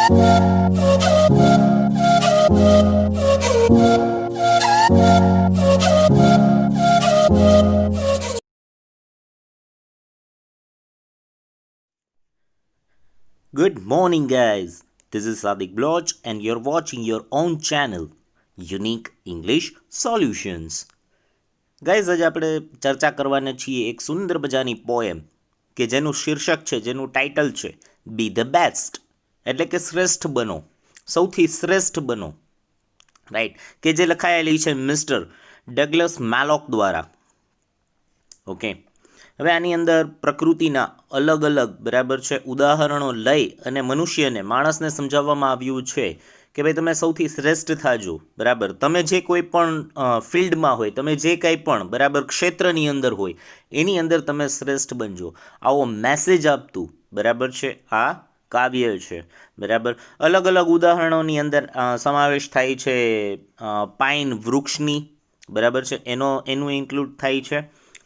Good morning, guys. This is Sadiq Bloch, and you're watching your own channel, Unique English Solutions. Guys આજે આપણે ચર્ચા કરવાના છીએ એક સુંદર મજાની પોએમ કે જેનું શીર્ષક છે, જેનું ટાઇટલ છે બી ધ બેસ્ટ, એટલે કે શ્રેષ્ઠ બનો, સૌથી શ્રેષ્ઠ બનો, રાઈટ, કે જે લખાયેલી છે મિસ્ટર ડગલસ મેલોક દ્વારા. ઓકે, હવે આની અંદર પ્રકૃતિના અલગ અલગ બરાબર છે ઉદાહરણો લઈ અને મનુષ્યને, માણસને સમજાવવામાં આવ્યું છે કે ભાઈ તમે સૌથી શ્રેષ્ઠ થાજો. બરાબર, તમે જે કોઈ પણ ફિલ્ડમાં હોય, તમે જે કંઈ પણ બરાબર ક્ષેત્રની અંદર હોય, એની અંદર તમે શ્રેષ્ઠ બનજો. આવો મેસેજ આપતું બરાબર છે આ કાવ્ય છે. બરાબર, અલગ અલગ ઉદાહરણોની અંદર સમાવેશ થાય છે પાઇન વૃક્ષની, બરાબર છે, એનું ઇન્ક્લુડ થાય છે.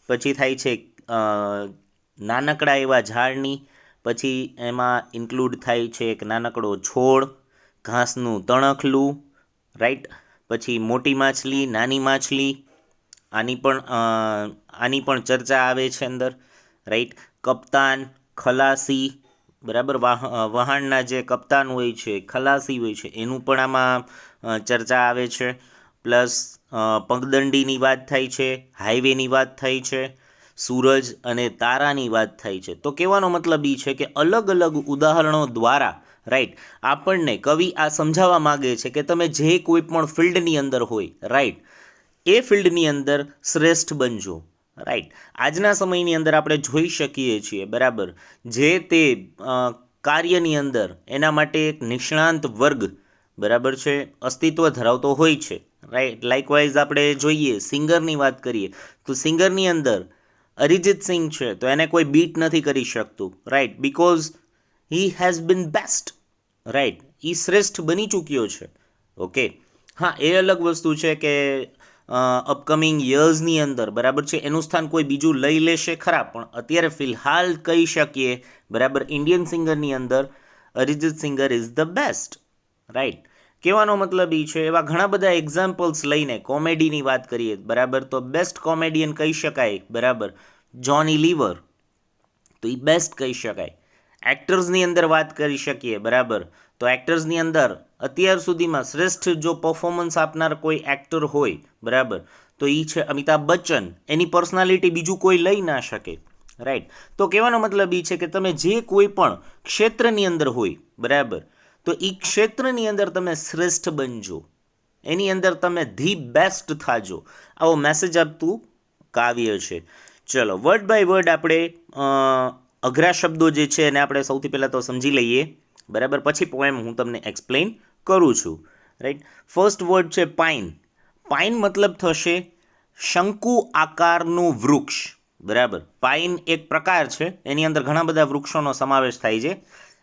પછી થાય છે નાનકડા એવા ઝાડની, પછી એમાં ઇન્ક્લુડ થાય છે એક નાનકડો છોડ, ઘાસનું તણખલું, રાઈટ, પછી મોટી માછલી, નાની માછલી, આની પણ ચર્ચા આવે છે અંદર, રાઈટ. કપ્તાન, ખલાસી, બરાબર, વહાણના જે કપ્તાન હોય છે, ખલાસી હોય છે, એનું પણ આમાં ચર્ચા આવે છે. પ્લસ પગદંડીની વાત થાય છે, હાઈવેની વાત થાય છે, સૂરજ અને તારાની વાત થાય છે. તો કહેવાનો મતલબ એ છે કે અલગ અલગ ઉદાહરણો દ્વારા, રાઈટ, આપણને કવિ આ સમજાવવા માગે છે કે તમે જે કોઈ પણ ફિલ્ડની અંદર હોય, રાઈટ, એ ફિલ્ડની અંદર શ્રેષ્ઠ બનજો. રાઈટ, આજના સમયની અંદર આપણે જોઈ શકીએ છીએ, બરાબર, જે તે કાર્યની અંદર એના માટે એક નિષ્ણાંત વર્ગ, બરાબર છે, અસ્તિત્વ ધરાવતો હોય છે. રાઈટ, લાઇકવાઇઝ આપણે જોઈએ, સિંગરની વાત કરીએ તો સિંગરની અંદર અરિજીત સિંહ છે તો એને કોઈ બીટ નથી કરી શકતું, right, because he has been best, right, એ શ્રેષ્ઠ બની ચૂક્યો છે. ઓકે, હા, એ અલગ વસ્તુ છે કે અપકમિંગ યર્સની અંદર, બરાબર છે, એનું સ્થાન કોઈ બીજું લઈ લેશે ખરા, પણ અત્યારે ફિલહાલ કહી શકીએ, બરાબર, ઇન્ડિયન સિંગરની અંદર Arijit singer is the best. Right, કહેવાનો મતલબ એ છે, એવા ઘણા બધા એક્ઝામ્પલ્સ લઈને કોમેડીની વાત કરીએ, બરાબર, તો બેસ્ટ કોમેડિયન કહી શકાય, બરાબર, જોની લીવર, તો એ બેસ્ટ કહી શકાય. એક્ટર્સની અંદર વાત કરી શકીએ, બરાબર, તો એક્ટર્સની અંદર અત્યાર સુધીમાં શ્રેષ્ઠ જો પરફોર્મન્સ આપનાર કોઈ એક્ટર હોય, બરાબર, તો એ છે અમિતાભ બચ્ચન. એની પર્સનાલિટી બીજું કોઈ લઈ ના શકે. રાઈટ, તો કહેવાનો મતલબ એ છે કે તમે જે કોઈ પણ ક્ષેત્રની અંદર હોય, બરાબર, તો એ ક્ષેત્રની અંદર તમે શ્રેષ્ઠ બનજો, એની અંદર તમે ધી બેસ્ટ થાજો. આવો મેસેજ આપતું કાવ્ય છે. ચલો, વર્ડ બાય વર્ડ આપણે અઘરા શબ્દો જે છે એને આપણે સૌથી પહેલાં તો સમજી લઈએ, બરાબર, પછી પોએમ હું તમને એક્સપ્લેન કરું છું. રાઈટ, ફર્સ્ટ વર્ડ છે પાઇન. પાઇન મતલબ થશે શંકુ આકારનું વૃક્ષ. બરાબર, પાઇન એક પ્રકાર છે, એની અંદર ઘણા બધા વૃક્ષોનો સમાવેશ થાય છે.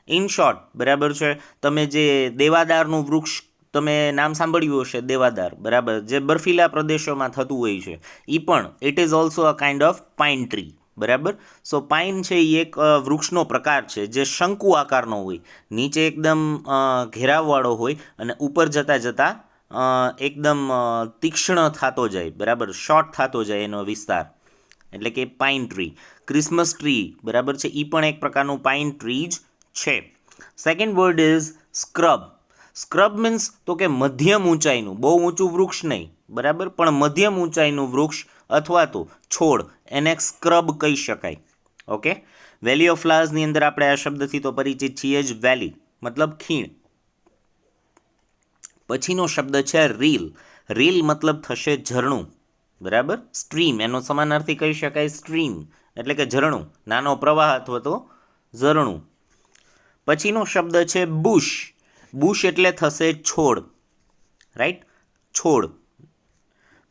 ઇન શોર્ટ, બરાબર છે, તમે જે દેવાદારનું વૃક્ષ, તમે નામ સાંભળ્યું હશે, દેવાદાર, બરાબર, જે બર્ફીલા પ્રદેશોમાં થતું હોય છે, એ પણ it is also a kind of pine tree. બરાબર, સો પાઇન છે એ એક વૃક્ષનો પ્રકાર છે જે શંકુ આકારનો હોય, નીચે એકદમ ઘેરાવવાળો હોય અને ઉપર જતાં જતાં એકદમ તીક્ષ્ણ થતો જાય, બરાબર, શોર્ટ થતો જાય એનો વિસ્તાર, એટલે કે પાઇન ટ્રી. ક્રિસમસ ટ્રી, બરાબર છે, એ પણ એક પ્રકારનું પાઇન ટ્રી જ છે. Second word is scrub. Scrub means તો કે મધ્યમ ઊંચાઈનું, બહુ ઊંચું વૃક્ષ નહીં, બરાબર, પણ મધ્યમ ઊંચાઈનું વૃક્ષ અથવા તો છોડ, એને સ્ક્રબ કહી શકાય. ઓકે, વેલી ઓફ ફ્લાવર્સની અંદર આપણે આ શબ્દથી તો પરિચિત છીએ જ, વેલી મતલબ ખીણ. પછીનો શબ્દ છે રીલ. રીલ મતલબ થશે ઝરણું, બરાબર, સ્ટ્રીમ, એનો સમાનાર્થી કહી શકાય સ્ટ્રીમ, એટલે કે ઝરણું, નાનો પ્રવાહ અથવા તો ઝરણું. પછીનો શબ્દ છે બુશ. બુશ એટલે થશે છોડ, રાઈટ, છોડ.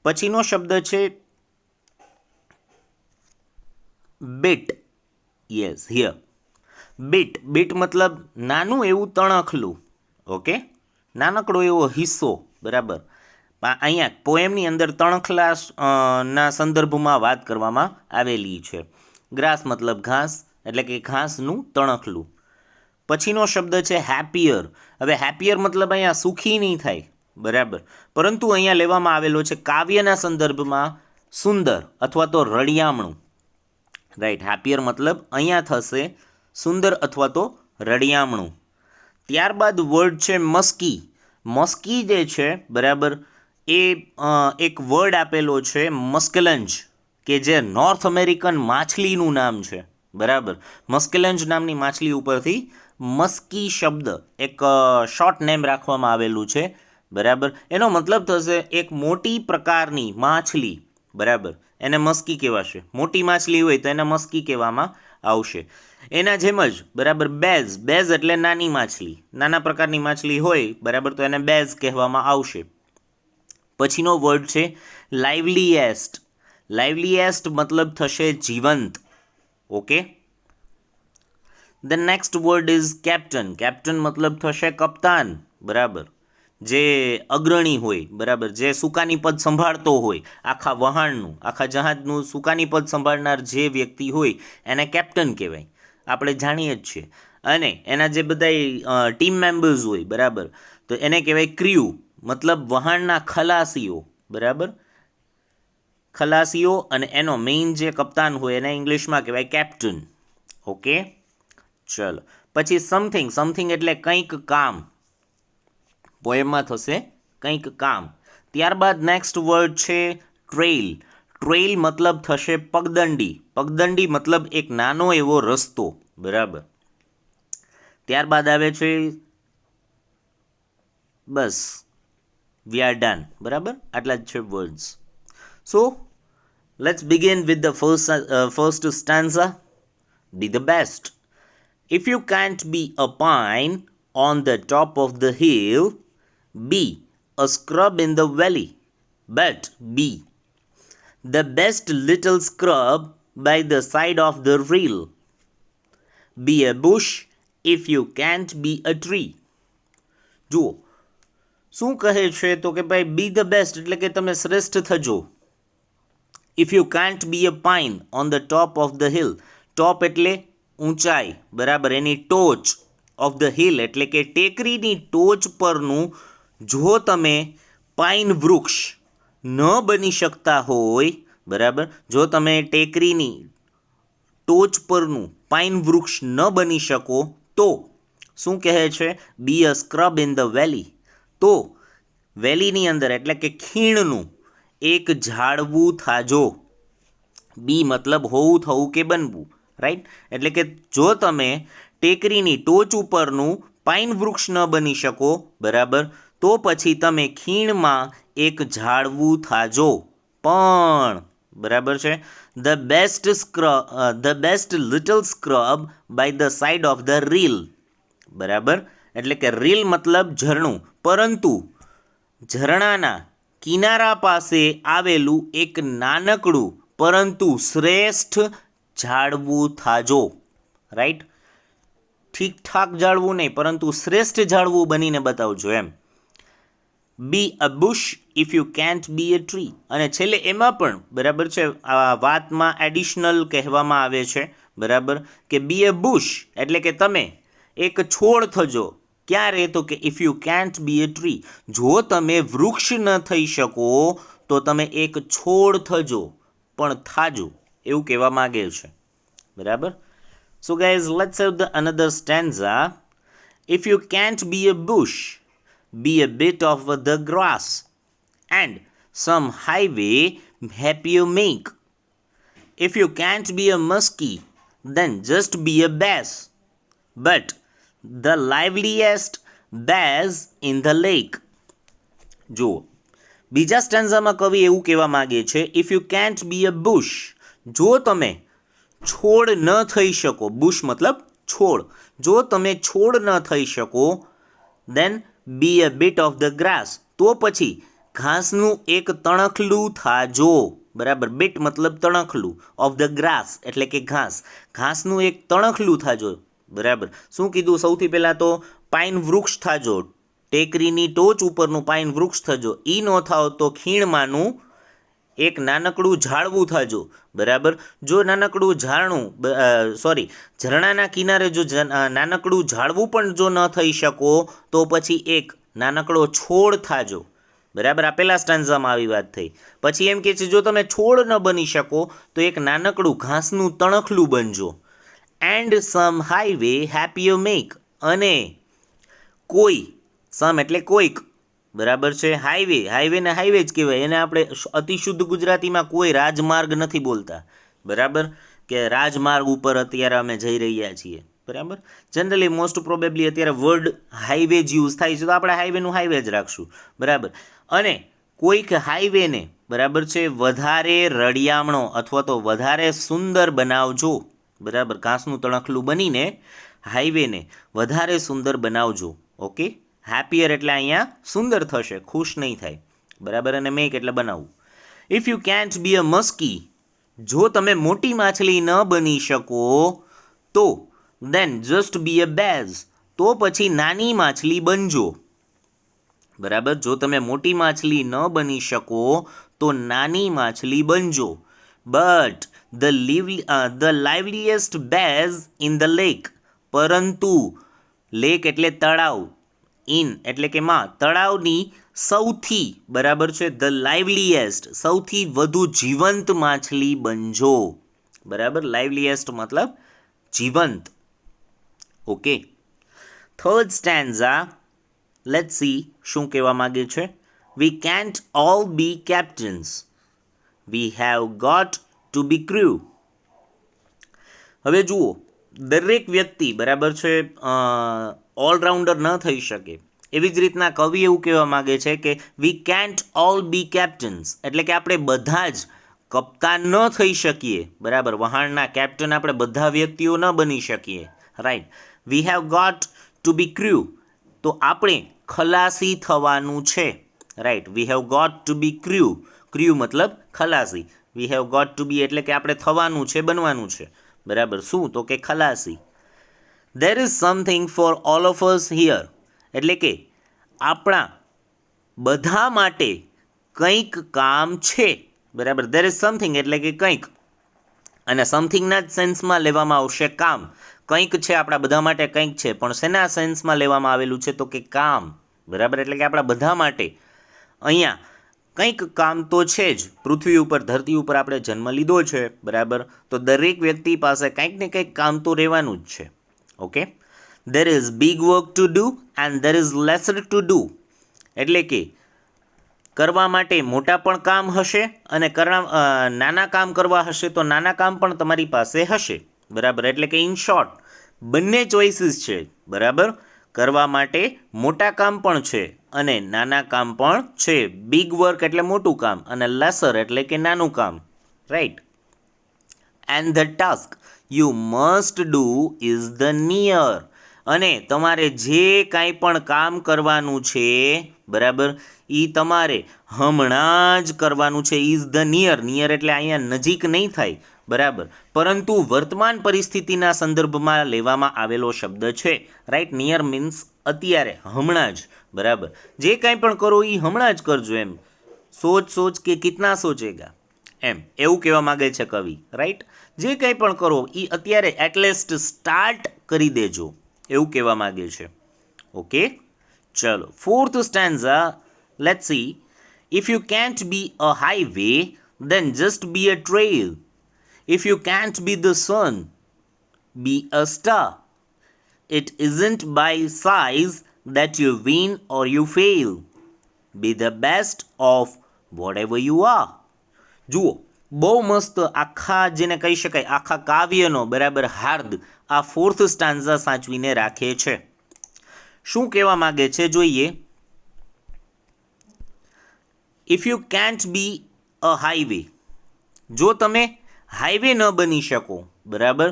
પછીનો શબ્દ છે bit. Yes, here bit. Bit મતલબ નાનું એવું તણખલું. ઓકે, નાનકડો એવો હિસ્સો, બરાબર. અહીંયા પોએમની અંદર તણખલા ના સંદર્ભમાં વાત કરવામાં આવેલી છે. ગ્રાસ મતલબ ઘાસ, એટલે કે ઘાસનું તણખલું. પછીનો શબ્દ છે હેપીયર. હવે હેપીયર મતલબ અહીંયા સુખી નહીં થાય, બરાબર, પરંતુ અહીંયા લેવામાં આવેલો છે કાવ્યના સંદર્ભમાં સુંદર અથવા તો રળિયામણું. રાઈટ, હેપીયર મતલબ અહીંયા થશે સુંદર અથવા તો રળિયામણું. ત્યારબાદ વર્ડ છે મસ્કી. મસ્કી જે છે, બરાબર, એ એક વર્ડ આપેલો છે મસ્કલંજ, કે જે નોર્થ અમેરિકન માછલીનું નામ છે, બરાબર. મસ્કલંજ નામની માછલી ઉપરથી મસ્કી શબ્દ એક શોર્ટ નેમ રાખવામાં આવેલું છે, બરાબર. એનો મતલબ થશે એક મોટી પ્રકારની માછલી, બરાબર, એને મસ્કી કહેવાશે. મોટી માછલી હોય તો એને મસ્કી કહેવામાં આવશે. એના જેમ જ, બરાબર, બેઝ. બેઝ એટલે નાની માછલી, નાના પ્રકારની માછલી હોય, બરાબર, તો એને બેઝ કહેવામાં આવશે. પછીનો વર્ડ છે લાઇવલીએસ્ટ. લાઇવલીએસ્ટ મતલબ થશે જીવંત. Okay. The next word is captain. Captain મતલબ થશે કપ્તાન, બરાબર, જે અગ્રણી હોય, બરાબર, જે સુકાની પદ સંભાળતો હોય, આખા વહાણનું, આખા જહાજનું સુકાની પદ સંભાળનાર જે વ્યક્તિ હોય એને કેપ્ટન કહેવાય, આપણે જાણીએ જ છીએ. અને એના જે બધા ટીમ મેમ્બર્સ હોય, બરાબર, તો એને કહેવાય ક્ર્યુ, મતલબ વહાણના ખલાસીઓ, બરાબર, ખલાસીઓ. અને એનો મેઇન જે કપ્તાન હોય એને ઇંગ્લિશમાં કહેવાય કેપ્ટન. ઓકે, ચલો. પછી સમથિંગ. સમથિંગ એટલે કંઈક કામ, પોએમમાં થશે કંઈક કામ. ત્યારબાદ નેક્સ્ટ વર્ડ છે ટ્રેઇલ. ટ્રેઇલ મતલબ થશે પગદંડી. પગદંડી મતલબ એક નાનો એવો રસ્તો, બરાબર. ત્યારબાદ આવે છે બસ, વી આર ડન, બરાબર, આટલા જ છે words. So let's begin with the first stanza. Be the best. If you can't be a pine on the top of the hill, be a scrub in the valley, but be the best little scrub by the side of the reel. Be a bush if you can't be a tree. જુઓ શું કહે છે, તો કે ભાઈ બી the best એટલે કે તમે શ્રેષ્ઠ થજો. If you can't be a pine on the top of the hill. Top એટલે ઊંચાઈ, બરાબર, એની ટોચ. ઓફ ધ હિલ એટલે કે ટેકરીની ટોચ પરનું જો તમે પાઇન વૃક્ષ ન બની શકતા હોય, બરાબર, જો તમે ટેકરીની ટોચ પરનું પાઇન વૃક્ષ ન બની શકો તો શું કહે છે, બી અ સ્ક્રબ ઇન ધ વેલી. તો વેલીની અંદર એટલે કે ખીણનું એક ઝાડવું થાજો. બી મતલબ હોવું, થવું કે બનવું, રાઈટ. એટલે કે જો તમે ટેકરીની ટોચ ઉપરનું પાઇન વૃક્ષ ન બની શકો, બરાબર, તો પછી તમે ખીણમાં એક ઝાડવું થાજો. પણ, બરાબર છે, the best little scrub by the side of the rill, બરાબર. એટલે કે રીલ મતલબ ઝરણું, પરંતુ ઝરણાના કિનારા પાસે આવેલું એક નાનકડું પરંતુ શ્રેષ્ઠ ઝાડવું થાજો. રાઈટ, ઠીકઠાક ઝાડવું નહીં, પરંતુ શ્રેષ્ઠ ઝાડવું બનીને બતાવજો એમ. Be a bush if you can't be a tree. અને છેલ્લે એમાં પણ, બરાબર છે, આ વાતમાં એડિશનલ કહેવામાં આવે છે, બરાબર, કે બી અ બુશ એટલે કે તમે એક છોડ થજો. ક્યારે, તો કે if you can't be a tree. જો તમે વૃક્ષ ન થઈ શકો તો તમે એક છોડ થજો, પણ થાજો, એવું કહેવા માંગે છે, બરાબર. So guys, let's have the another stanza. If you can't be a bush, be a bit of the grass, and some highway happy you make. If you can't be a muskie, then just be a bass, but the liveliest bass in the lake. જો બીજા સ્ટેન્ઝામાં કવિ એવું કહેવા માંગે છે, if you can't be a bush, જો તમે છોડ ન થઈ શકો, બુશ મતલબ છોડ, જો તમે છોડ ન થઈ શકો, then be a bit of the grass, તો પછી ઘાસનું એક તણખલું થાજો, બરાબર. બીટ મતલબ તણખલું, ઓફ ધ ગ્રાસ એટલે કે ઘાસ, ઘાસનું એક તણખલું થાજો, બરાબર. શું કીધું, સૌથી પહેલાં તો પાઇન વૃક્ષ થાજો, ટેકરીની ટોચ ઉપરનું પાઇન વૃક્ષ થજો. એ ન થાવ તો ખીણમાંનું એક નાનકડું ઝાડવું થજો, બરાબર. જો નાનકડું ઝરણાના કિનારે જો નાનકડું ઝાડવું પણ જો ન થઈ શકો તો પછી એક નાનકડો છોડ થાજો, બરાબર. આ પહેલા સ્ટાન્ઝામાં આવી વાત થઈ. પછી એમ કે છે જો તમે છોડ ન બની શકો તો એક નાનકડું ઘાસનું તણખલું બનજો. And some highway happier make, અને કોઈ, સમ એટલે કોઈક, બરાબર છે. હાઈવેને હાઈવે જ કહેવાય, એને આપણે અતિશુદ્ધ ગુજરાતીમાં કોઈ રાજમાર્ગ નથી બોલતા, બરાબર, કે રાજમાર્ગ ઉપર અત્યારે અમે જઈ રહ્યા છીએ, બરાબર. જનરલી મોસ્ટ પ્રોબેબલી અત્યારે વર્ડ હાઈવે જ યુઝ થાય છે, તો આપણે હાઈવેનું હાઈવે જ રાખશું, બરાબર. અને કોઈક હાઈવેને, બરાબર છે, વધારે રળિયામણો અથવા તો વધારે સુંદર બનાવજો, બરાબર. ઘાસનું તણખલું બનીને હાઈવેને વધારે સુંદર બનાવજો. ઓકે, હેપીયર એટલે અહીંયા સુંદર થશે, ખુશ નહીં થાય, બરાબર. અને મેક એટલે બનાવવું. ઇફ યુ કેન્ટ બી અ મસ્કી, જો તમે મોટી માછલી ન બની શકો તો દેન જસ્ટ બી અ બેઝ, તો પછી નાની માછલી બનજો, બરાબર. જો તમે મોટી માછલી ન બની શકો તો નાની માછલી બનજો. But the liveliest bass in the lake, પરંતુ લેક એટલે તળાવ, ઇન એટલે કે માં, તળાવની સૌથી, બરાબર છે, ધ લાઇવલીએસ્ટ સૌથી વધુ જીવંત માછલી બનજો, બરાબર. લાઇવલીએસ્ટ મતલબ જીવંત. Okay, third stanza, let's see શું કહેવા માંગે છે. We can't all be captains, we have got to be crew. હવે જુઓ, દરેક વ્યક્તિ, બરાબર છે, ઓલરાઉન્ડર ન થઈ શકે. એવી જ રીતના કવિ એવું કહેવા માગે છે કે વી કેન્ટ ઓલ બી કેપ્ટન્સ, એટલે કે આપણે બધા જ કપ્તાન ન થઈ શકીએ, બરાબર. વહાણના કેપ્ટન આપણે બધા વ્યક્તિઓ ન બની શકીએ, right. We have got to be crew, તો આપણે ખલાસી થવાનું છે, right. We have got to be crew, crew મતલબ ખલાસી. We have got to be એટલે કે આપણે થવાનું છે, બનવાનું છે, બરાબર. શું? તો કે ખલાસી. There is something for all of us here, એટલે કે આપણા બધા માટે કંઈક કામ છે, બરાબર. There is something એટલે કે કંઈક, અને સમથિંગના જ સેન્સમાં લેવામાં આવશે કામ. કંઈક છે આપણા બધા માટે, કંઈક છે, પણ શેના સેન્સમાં લેવામાં આવેલું છે તો કે કામ, બરાબર. એટલે કે આપણા બધા માટે અહીંયા કંઈક કામ તો છે જ. પૃથ્વી ઉપર, ધરતી ઉપર આપણે જન્મ લીધો છે, બરાબર. તો દરેક વ્યક્તિ પાસે કંઈક ને કંઈક કામ તો રહેવાનું જ છે. Okay, there is big work to do and there is lesser to do, એટલે કે કરવા માટે મોટા પણ કામ હશે અને નાના કામ કરવા હશે તો નાના કામ પણ તમારી પાસે હશે, બરાબર. એટલે કે ઇન શોર્ટ બંને ચોઇસીસ છે, બરાબર. કરવા માટે મોટા કામ પણ છે અને નાના કામ પણ છે. બિગ વર્ક એટલે મોટું કામ અને લેસર એટલે કે નાનું કામ, right. And the task you must do is the near, અને તમારે જે કાંઈ પણ કામ કરવાનું છે, બરાબર, એ તમારે હમણાં જ કરવાનું છે. ઇઝ ધ નિયર, નિયર એટલે અહીંયા નજીક નહીં થાય, બરાબર, પરંતુ વર્તમાન પરિસ્થિતિના સંદર્ભમાં લેવામાં આવેલો શબ્દ છે, રાઈટ. નિયર મીન્સ અત્યારે, હમણાં જ, બરાબર. જે કાંઈ પણ કરો એ હમણાં જ કરજો, એમ. સોચ કે કિતના સોચેગા, એમ એવું કહેવા માગે છે કવિ, રાઈટ. જે કંઈ પણ કરો એ અત્યારે એટલીસ્ટ સ્ટાર્ટ કરી દેજો, એવું કહેવા માગે છે. ઓકે, ચલો. Fourth stanza, let's see. If you can't be a highway then just be a trail. If you can't be the sun, be a star. It isn't by size that you win or you fail. Be the best of whatever you are. જુઓ, બહુ મસ્ત આખા જેને કહી શકાય આખા કાવ્યનો, બરાબર, હાર્દ આ ફોર્થ સ્ટાન્ઝા સાચવીને રાખે છે. શું કહેવા માગે છે જોઈએ. If you can't be a highway, જો તમે હાઈવે ન બની શકો, બરાબર,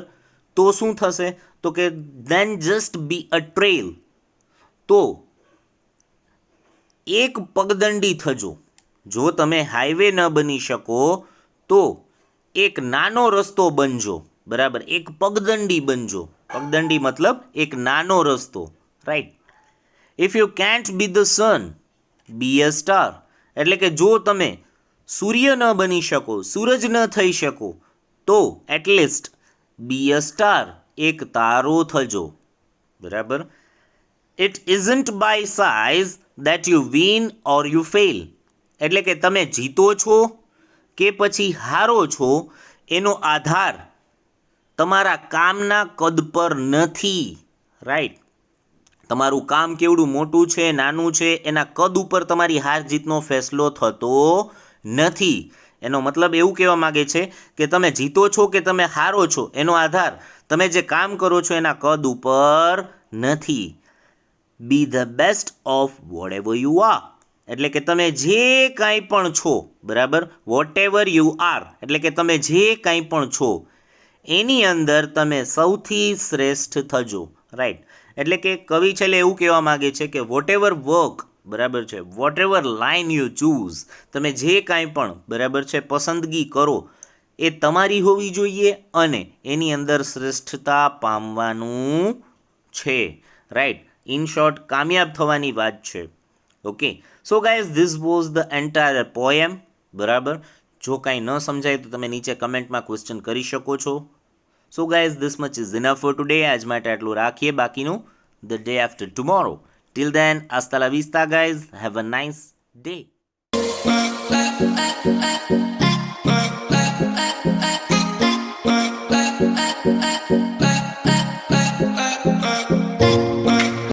તો શું થશે તો કે દેન જસ્ટ બી અ ટ્રેલ, તો એક પગદંડી થજો. જો તમે હાઈવે ન બની શકો તો એક નાનો રસ્તો બનજો, બરાબર. એક પગદંડી બનજો. પગદંડી મતલબ એક નાનો રસ્તો, right. If you can't be the sun, be a star, એટલે કે જો તમે સૂર્ય ન બની શકો, સૂરજ ન થઈ શકો, તો એટલીસ્ટ બી અ સ્ટાર, એક તારો થજો. બરાબર. It isn't by size that you win or you fail. એટલે કે તમે જીતો છો કે પછી હારો છો એનો આધાર તમારા કામના કદ પર નથી. રાઈટ. તમારું કામ કેવડું મોટું છે નાનું છે એના કદ ઉપર તમારી હાર જીતનો ફેસલો થતો નથી. એનો મતલબ એવું કહેવા માગે છે કે તમે જીતો છો કે તમે હારો છો એનો આધાર તમે જે કામ કરો છો એના કદ ઉપર નથી. બી the best of what ever you are. એટલે કે તમે જે કાંઈ પણ છો, બરાબર, વોટ એવર યુ આર એટલે કે તમે જે કાંઈ પણ છો એની અંદર તમે સૌથી શ્રેષ્ઠ થજો. રાઈટ. એટલે કે કવિ છેલ્લે એવું કહેવા માગે છે કે વોટ એવર વર્ક, બરાબર છે, whatever line you choose, તમે જે કાંઈ પણ, બરાબર છે, પસંદગી કરો એ તમારી હોવી જોઈએ અને એની અંદર શ્રેષ્ઠતા પામવાનું છે. રાઈટ. ઇન શોર્ટ, કામયાબ થવાની વાત છે. Okay. So guys, this was the entire poem. બરાબર. જો કાંઈ ન સમજાય તો તમે નીચે કમેન્ટમાં ક્વેશ્ચન કરી શકો છો. So guys, this much is enough for today. આજ માટે આટલું રાખીએ. બાકીનું the day after tomorrow. Till then, hasta la vista, guys. Have a nice day.